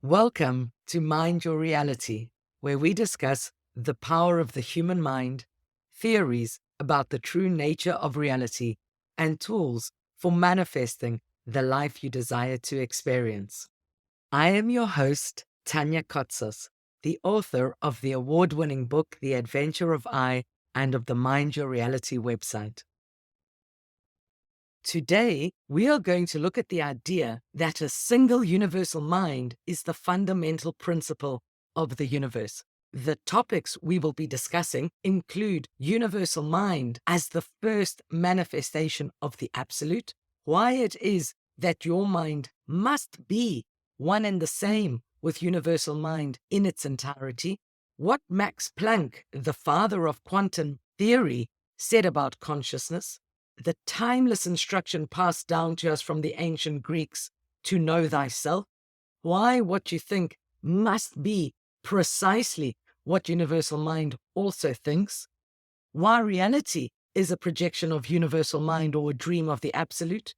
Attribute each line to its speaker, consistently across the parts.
Speaker 1: Welcome to Mind Your Reality, where we discuss the power of the human mind, theories about the true nature of reality, and tools for manifesting the life you desire to experience. I am your host, Tanya Kotsos, the author of the award-winning book, The Adventure of I, and of the Mind Your Reality website. Today, we are going to look at the idea that a single universal mind is the fundamental principle of the universe. The topics we will be discussing include universal mind as the first manifestation of the absolute, why it is that your mind must be one and the same with universal mind in its entirety, what Max Planck, the father of quantum theory, said about consciousness, the timeless instruction passed down to us from the ancient Greeks to know thyself, why what you think must be precisely what universal mind also thinks, why reality is a projection of universal mind or a dream of the absolute,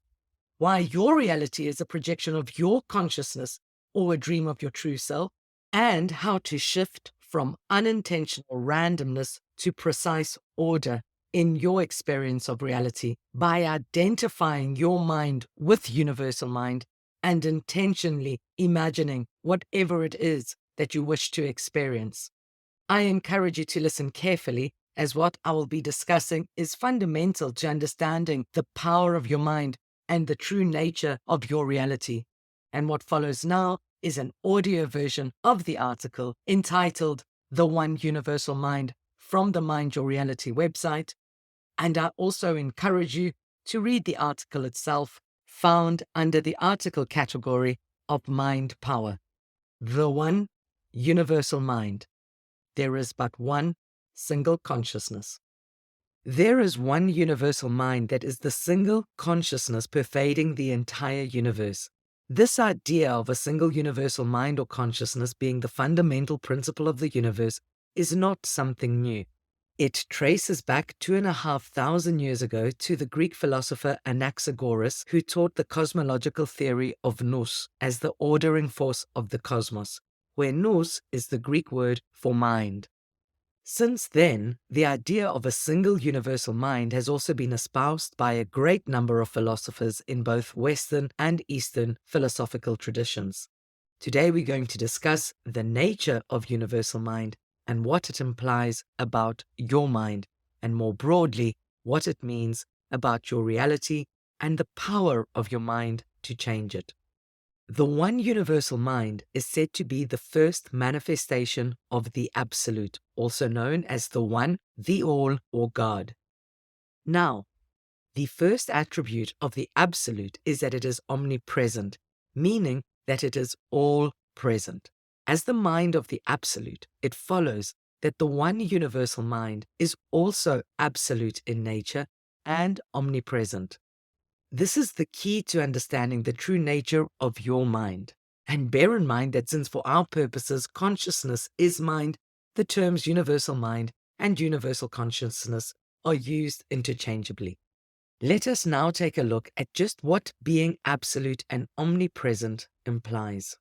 Speaker 1: why your reality is a projection of your consciousness or a dream of your true self, and how to shift from unintentional randomness to precise order in your experience of reality by identifying your mind with universal mind and intentionally imagining whatever it is that you wish to experience. I encourage you to listen carefully, as what I will be discussing is fundamental to understanding the power of your mind and the true nature of your reality. And what follows now is an audio version of the article entitled The One Universal Mind from the Mind Your Reality website. And I also encourage you to read the article itself, found under the article category of Mind Power. The One Universal Mind. There is but one single consciousness. There is one universal mind that is the single consciousness pervading the entire universe. This idea of a single universal mind or consciousness being the fundamental principle of the universe is not something new. It traces back 2,500 years ago to the Greek philosopher Anaxagoras, who taught the cosmological theory of nous as the ordering force of the cosmos, where nous is the Greek word for mind. Since then, the idea of a single universal mind has also been espoused by a great number of philosophers in both Western and Eastern philosophical traditions. Today we're going to discuss the nature of universal mind and what it implies about your mind, and more broadly, what it means about your reality and the power of your mind to change it. The one universal mind is said to be the first manifestation of the Absolute, also known as the One, the All, or God. Now, the first attribute of the Absolute is that it is omnipresent, meaning that it is all present. As the mind of the Absolute, it follows that the one universal mind is also absolute in nature and omnipresent. This is the key to understanding the true nature of your mind. And bear in mind that since for our purposes consciousness is mind, the terms universal mind and universal consciousness are used interchangeably. Let us now take a look at just what being absolute and omnipresent implies.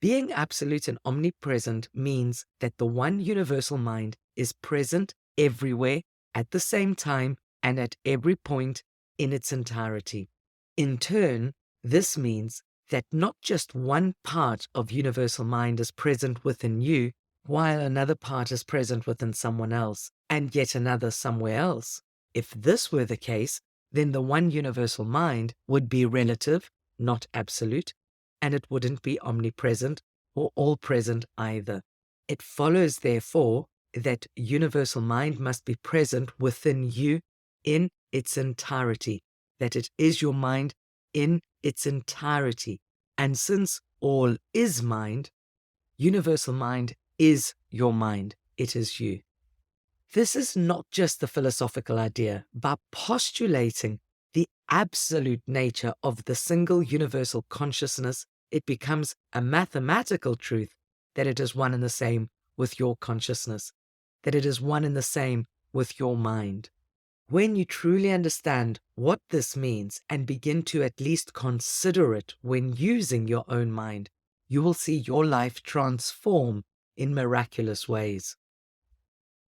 Speaker 1: Being absolute and omnipresent means that the one universal mind is present everywhere at the same time and at every point in its entirety. In turn, this means that not just one part of universal mind is present within you, while another part is present within someone else, and yet another somewhere else. If this were the case, then the one universal mind would be relative, not absolute, and it wouldn't be omnipresent or all-present either. It follows, therefore, that universal mind must be present within you in its entirety, that it is your mind in its entirety. And since all is mind, universal mind is your mind. It is you. This is not just a philosophical idea. By postulating the absolute nature of the single universal consciousness, it becomes a mathematical truth that it is one and the same with your consciousness, that it is one and the same with your mind. When you truly understand what this means and begin to at least consider it when using your own mind, you will see your life transform in miraculous ways.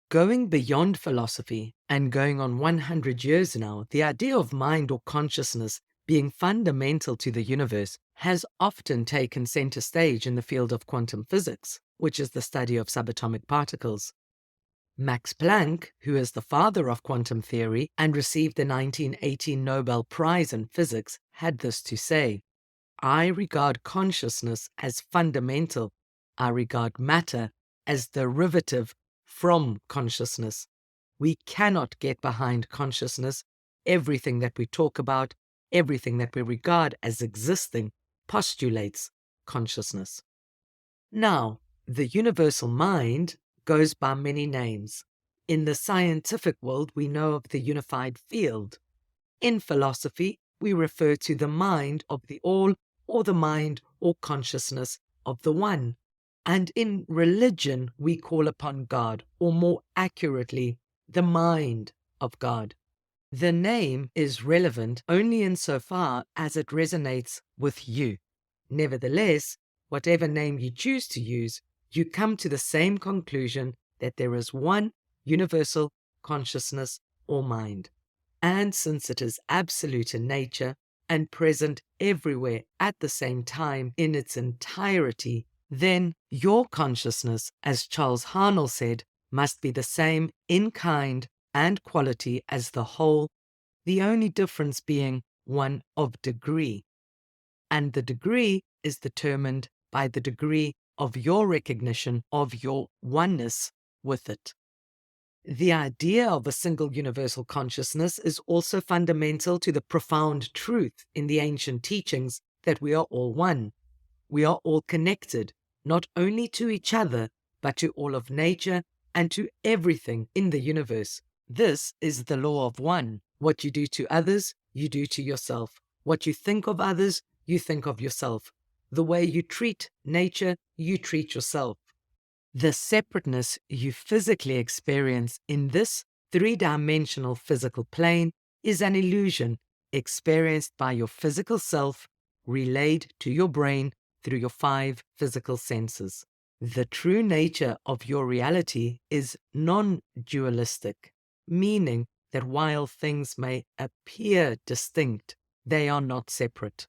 Speaker 1: Going beyond philosophy and going on 100 years now, the idea of mind or consciousness being fundamental to the universe has often taken center stage in the field of quantum physics, which is the study of subatomic particles. Max Planck, who is the father of quantum theory and received the 1918 Nobel Prize in Physics, had this to say: "I regard consciousness as fundamental. I regard matter as derivative from consciousness. We cannot get behind consciousness. Everything that we talk about, everything that we regard as existing, postulates consciousness." Now, the universal mind goes by many names. In the scientific world, we know of the unified field. In philosophy, we refer to the mind of the all, or the mind or consciousness of the one. And in religion, we call upon God, or more accurately, the mind of God. The name is relevant only insofar as it resonates with you. Nevertheless, whatever name you choose to use, you come to the same conclusion that there is one universal consciousness or mind. And since it is absolute in nature and present everywhere at the same time in its entirety, then your consciousness, as Charles Harnell said, must be the same in kind and quality as the whole, the only difference being one of degree. And the degree is determined by the degree of your recognition of your oneness with it. The idea of a single universal consciousness is also fundamental to the profound truth in the ancient teachings that we are all one. We are all connected, not only to each other, but to all of nature and to everything in the universe. This is the law of one. What you do to others, you do to yourself. What you think of others, you think of yourself. The way you treat nature, you treat yourself. The separateness you physically experience in this three-dimensional physical plane is an illusion experienced by your physical self, relayed to your brain through your 5 physical senses. The true nature of your reality is non-dualistic, meaning that while things may appear distinct, they are not separate.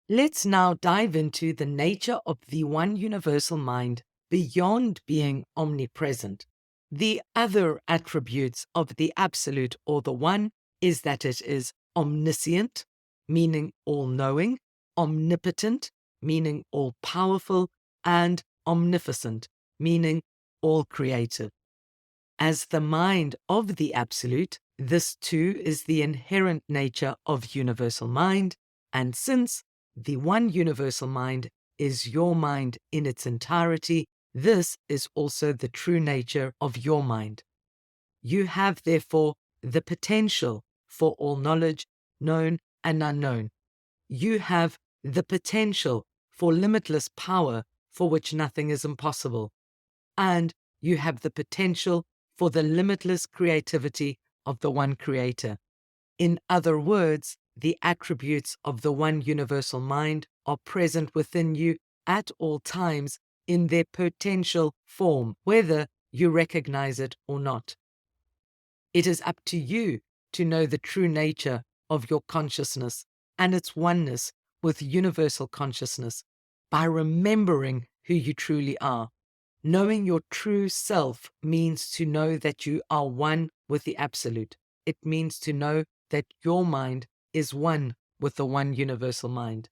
Speaker 1: Let's now dive into the nature of the one universal mind beyond being omnipresent. The other attributes of the absolute or the one is that it is omniscient, meaning all-knowing, omnipotent, meaning all-powerful, and omnificent, meaning all-creative. As the mind of the absolute, this too is the inherent nature of universal mind, and since the one universal mind is your mind in its entirety, this is also the true nature of your mind. You have, therefore, the potential for all knowledge, known and unknown. You have the potential for limitless power for which nothing is impossible. And you have the potential for the limitless creativity of the one creator. In other words, the attributes of the one universal mind are present within you at all times in their potential form, whether you recognize it or not. It is up to you to know the true nature of your consciousness and its oneness with universal consciousness by remembering who you truly are. Knowing your true self means to know that you are one with the absolute. It means to know that your mind is one with the one universal mind.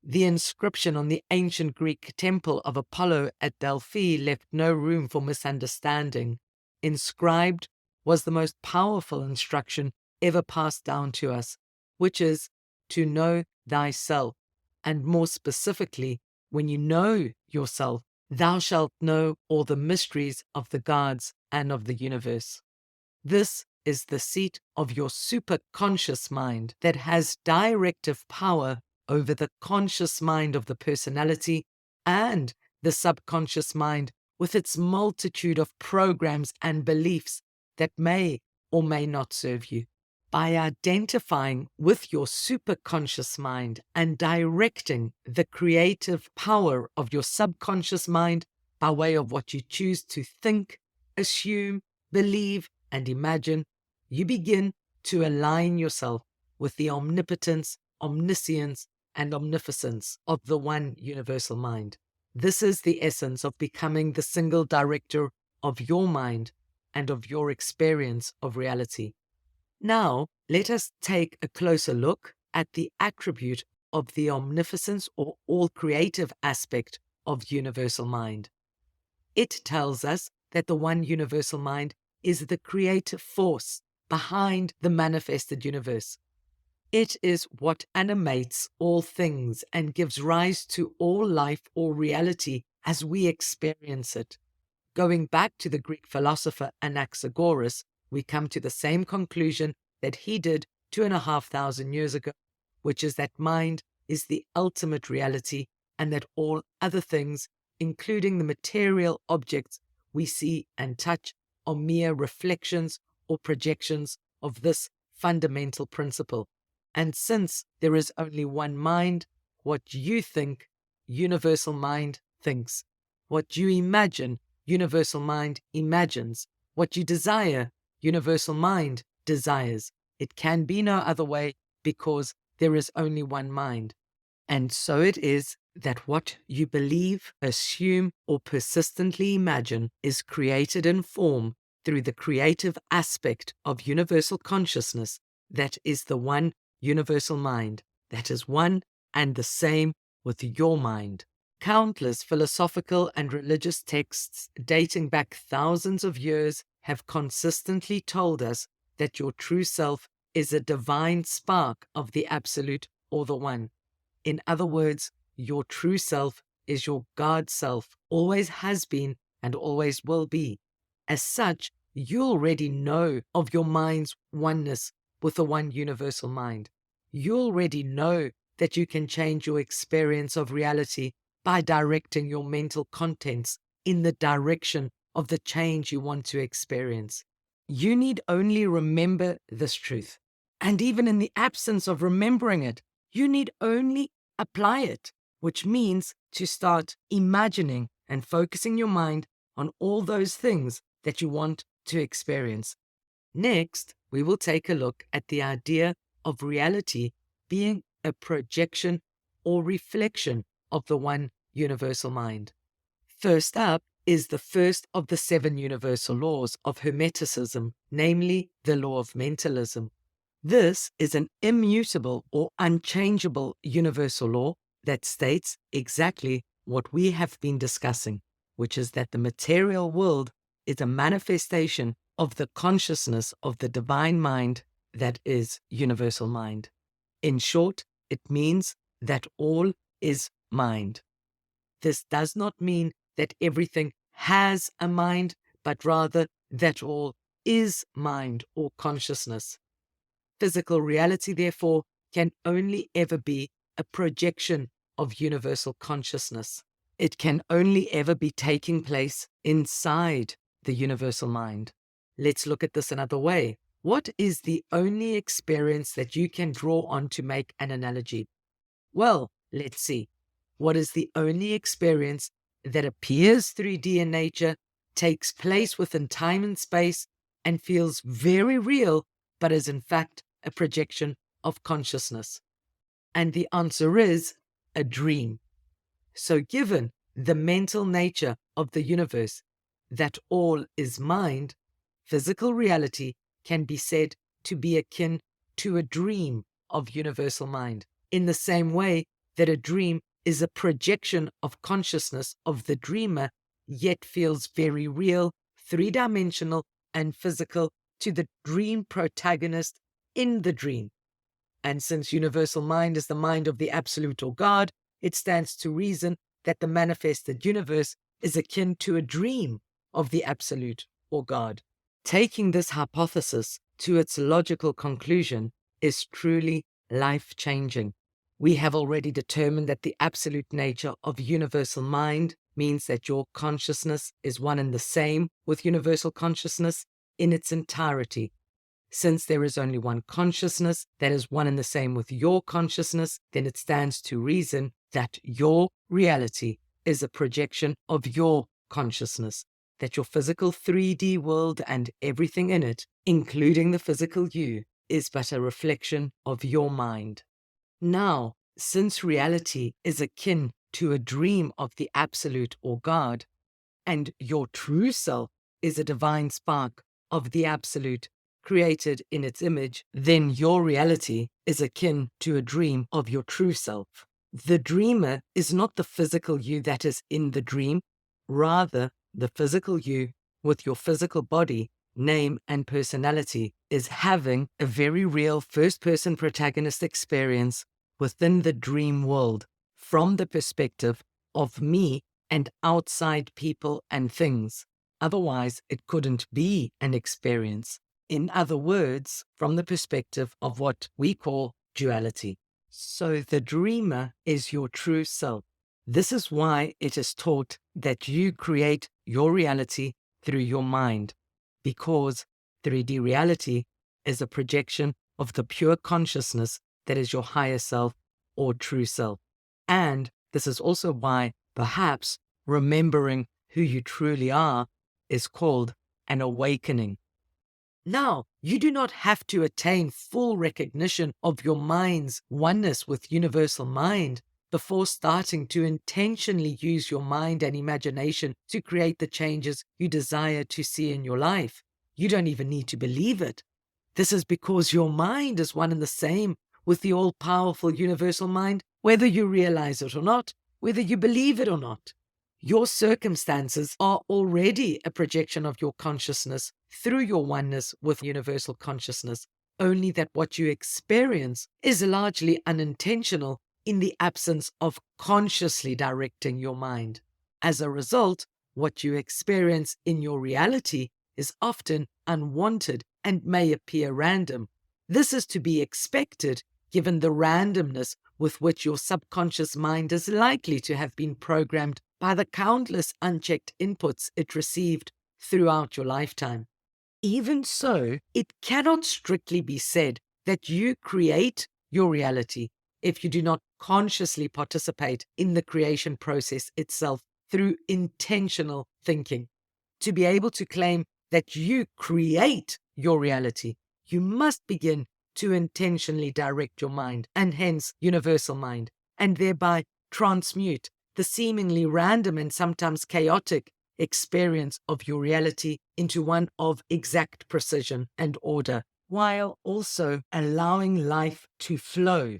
Speaker 1: The inscription on the ancient Greek temple of Apollo at Delphi left no room for misunderstanding. Inscribed was the most powerful instruction ever passed down to us, which is to know thyself. And more specifically, when you know yourself, thou shalt know all the mysteries of the gods and of the universe. This is the seat of your superconscious mind that has directive power over the conscious mind of the personality and the subconscious mind with its multitude of programs and beliefs that may or may not serve you. By identifying with your superconscious mind and directing the creative power of your subconscious mind by way of what you choose to think, assume, believe, and imagine, you begin to align yourself with the omnipotence, omniscience, and omnificence of the one universal mind. This is the essence of becoming the single director of your mind and of your experience of reality. Now, let us take a closer look at the attribute of the omnificence or all-creative aspect of universal mind. It tells us that the one universal mind is the creative force behind the manifested universe. It is what animates all things and gives rise to all life or reality as we experience it. Going back to the Greek philosopher Anaxagoras, we come to the same conclusion that he did 2,500 years ago, which is that mind is the ultimate reality and that all other things, including the material objects we see and touch, are mere reflections or projections of this fundamental principle. And since there is only one mind, what you think, universal mind thinks. What you imagine, universal mind imagines. What you desire, universal mind desires. It can be no other way because there is only one mind. And so it is that what you believe, assume, or persistently imagine is created in form through the creative aspect of universal consciousness that is the one universal mind, that is one and the same with your mind. Countless philosophical and religious texts dating back thousands of years have consistently told us that your true self is a divine spark of the absolute or the one. In other words, your true self is your God self, always has been and always will be. As such, you already know of your mind's oneness with the one universal mind. You already know that you can change your experience of reality by directing your mental contents in the direction of the change you want to experience. You need only remember this truth. And even in the absence of remembering it, you need only apply it, which means to start imagining and focusing your mind on all those things that you want to experience. Next, we will take a look at the idea of reality being a projection or reflection of the one universal mind. First up is the first of the 7 universal laws of Hermeticism, namely the law of mentalism. This is an immutable or unchangeable universal law that states exactly what we have been discussing, which is that the material world is a manifestation of the consciousness of the divine mind that is universal mind. In short, it means that all is mind. This does not mean that everything has a mind, but rather that all is mind or consciousness. Physical reality, therefore, can only ever be a projection of universal consciousness. It can only ever be taking place inside the universal mind. Let's look at this another way. What is the only experience that you can draw on to make an analogy? Well, let's see. What is the only experience that appears 3D in nature, takes place within time and space, and feels very real, but is in fact a projection of consciousness? And the answer is a dream. So given the mental nature of the universe, that all is mind, physical reality can be said to be akin to a dream of universal mind, in the same way that a dream is a projection of consciousness of the dreamer, yet feels very real, three-dimensional, and physical to the dream protagonist in the dream. And since universal mind is the mind of the absolute or God, it stands to reason that the manifested universe is akin to a dream of the absolute or God. Taking this hypothesis to its logical conclusion is truly life-changing. We have already determined that the absolute nature of universal mind means that your consciousness is one and the same with universal consciousness in its entirety. Since there is only one consciousness that is one and the same with your consciousness, then it stands to reason that your reality is a projection of your consciousness, that your physical 3D world and everything in it, including the physical you, is but a reflection of your mind. Now, since reality is akin to a dream of the Absolute or God, and your true self is a divine spark of the Absolute created in its image, then your reality is akin to a dream of your true self. The dreamer is not the physical you that is in the dream, rather, the physical you with your physical body, name, and personality is having a very real first-person protagonist experience within the dream world from the perspective of me and outside people and things. Otherwise, it couldn't be an experience. In other words, from the perspective of what we call duality. So the dreamer is your true self. This is why it is taught that you create your reality through your mind, because 3D reality is a projection of the pure consciousness that is your higher self or true self. And this is also why perhaps remembering who you truly are is called an awakening. Now, you do not have to attain full recognition of your mind's oneness with universal mind before starting to intentionally use your mind and imagination to create the changes you desire to see in your life. You don't even need to believe it. This is because your mind is one and the same with the all-powerful universal mind, whether you realize it or not, whether you believe it or not. Your circumstances are already a projection of your consciousness through your oneness with universal consciousness, only that what you experience is largely unintentional in the absence of consciously directing your mind. As a result, what you experience in your reality is often unwanted and may appear random. This is to be expected given the randomness with which your subconscious mind is likely to have been programmed by the countless unchecked inputs it received throughout your lifetime. Even so, it cannot strictly be said that you create your reality if you do not consciously participate in the creation process itself through intentional thinking. To be able to claim that you create your reality, you must begin to intentionally direct your mind, and hence universal mind, and thereby transmute the seemingly random and sometimes chaotic experience of your reality into one of exact precision and order, while also allowing life to flow.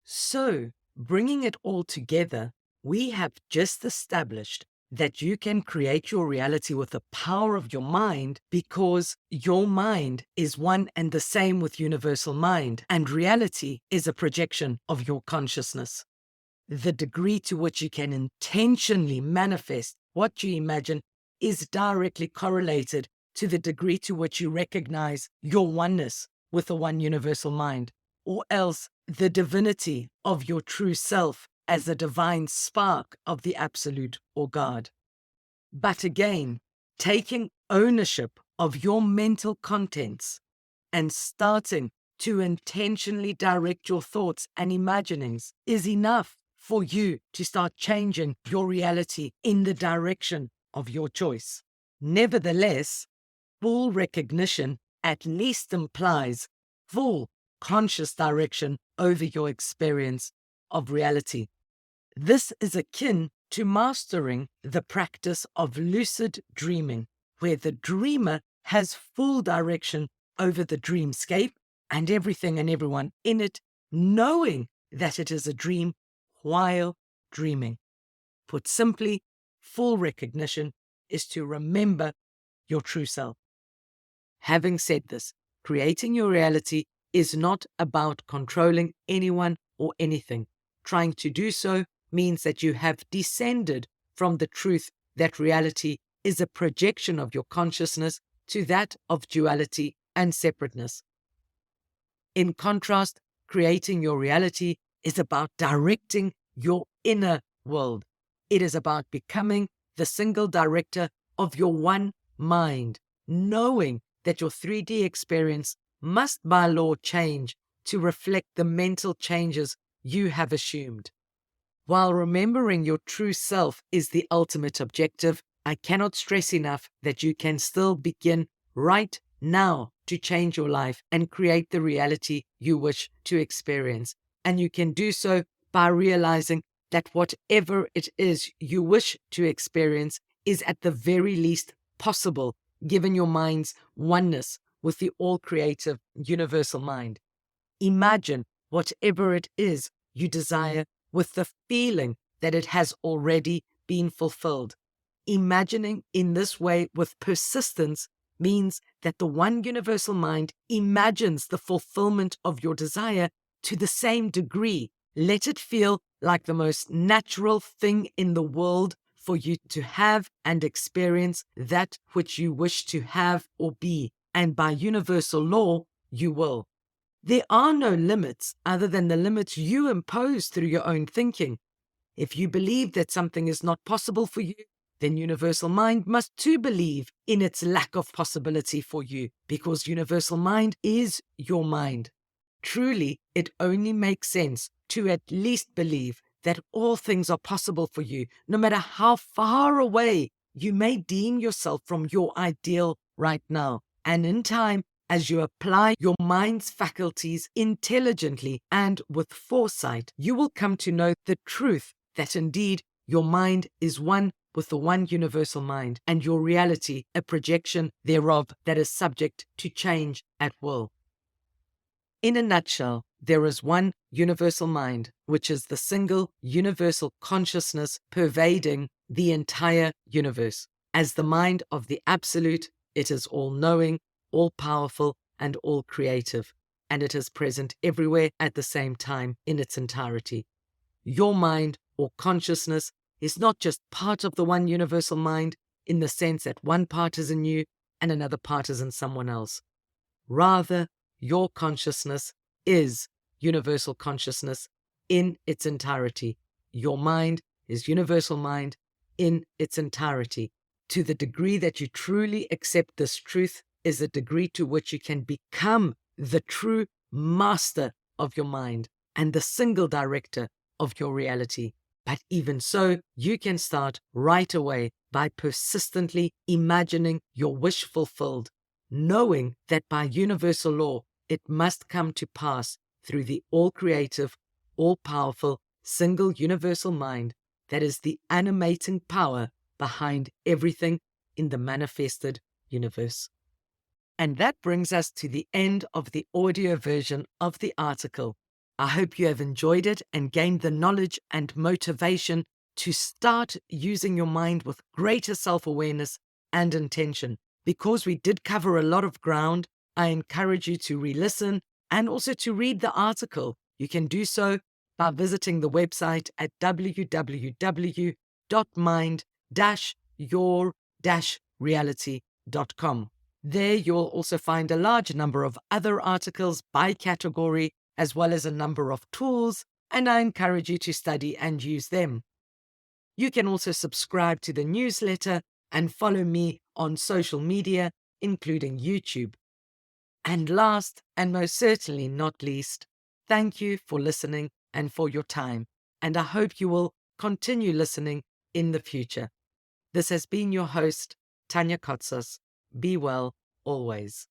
Speaker 1: So, bringing it all together, we have just established that you can create your reality with the power of your mind because your mind is one and the same with universal mind, and reality is a projection of your consciousness. The degree to which you can intentionally manifest what you imagine is directly correlated to the degree to which you recognize your oneness with the one universal mind, or else the divinity of your true self as a divine spark of the Absolute or God. But again, taking ownership of your mental contents and starting to intentionally direct your thoughts and imaginings is enough for you to start changing your reality in the direction of your choice. Nevertheless, full recognition at least implies full conscious direction over your experience of reality. This is akin to mastering the practice of lucid dreaming, where the dreamer has full direction over the dreamscape and everything and everyone in it, knowing that it is a dream while dreaming. Put simply, full recognition is to remember your true self. Having said this, creating your reality is not about controlling anyone or anything. Trying to do so means that you have descended from the truth that reality is a projection of your consciousness to that of duality and separateness. In contrast, creating your reality is about directing your inner world. It is about becoming the single director of your one mind, knowing that your 3D experience must by law change to reflect the mental changes you have assumed. While remembering your true self is the ultimate objective, I cannot stress enough that you can still begin right now to change your life and create the reality you wish to experience. And you can do so by realizing that whatever it is you wish to experience is at the very least possible, given your mind's oneness with the all-creative universal mind. Imagine whatever it is you desire with the feeling that it has already been fulfilled. Imagining in this way with persistence means that the one universal mind imagines the fulfillment of your desire to the same degree. Let it feel like the most natural thing in the world for you to have and experience that which you wish to have or be, and by universal law, you will. There are no limits other than the limits you impose through your own thinking. If you believe that something is not possible for you, then universal mind must too believe in its lack of possibility for you, because universal mind is your mind. Truly, it only makes sense to at least believe that all things are possible for you, no matter how far away you may deem yourself from your ideal right now. And in time, as you apply your mind's faculties intelligently and with foresight, you will come to know the truth that indeed your mind is one with the one universal mind, and your reality a projection thereof that is subject to change at will. In a nutshell, there is one universal mind, which is the single universal consciousness pervading the entire universe. As the mind of the Absolute, it is all-knowing, all-powerful, and all-creative, and it is present everywhere at the same time in its entirety. Your mind or consciousness is not just part of the one universal mind in the sense that one part is in you and another part is in someone else. Rather, your consciousness is universal consciousness in its entirety. Your mind is universal mind in its entirety. To the degree that you truly accept this truth is the degree to which you can become the true master of your mind and the single director of your reality. But even so, you can start right away by persistently imagining your wish fulfilled, knowing that by universal law, it must come to pass through the all-creative, all-powerful, single universal mind that is the animating power behind everything in the manifested universe. And that brings us to the end of the audio version of the article. I hope you have enjoyed it and gained the knowledge and motivation to start using your mind with greater self-awareness and intention. Because we did cover a lot of ground, I encourage you to re-listen and also to read the article. You can do so by visiting the website at www.mind-your-reality.com. There you'll also find a large number of other articles by category, as well as a number of tools, and I encourage you to study and use them. You can also subscribe to the newsletter and follow me on social media, including YouTube. And last, and most certainly not least, thank you for listening and for your time, and I hope you will continue listening in the future. This has been your host, Tanya Kotsas. Be well always.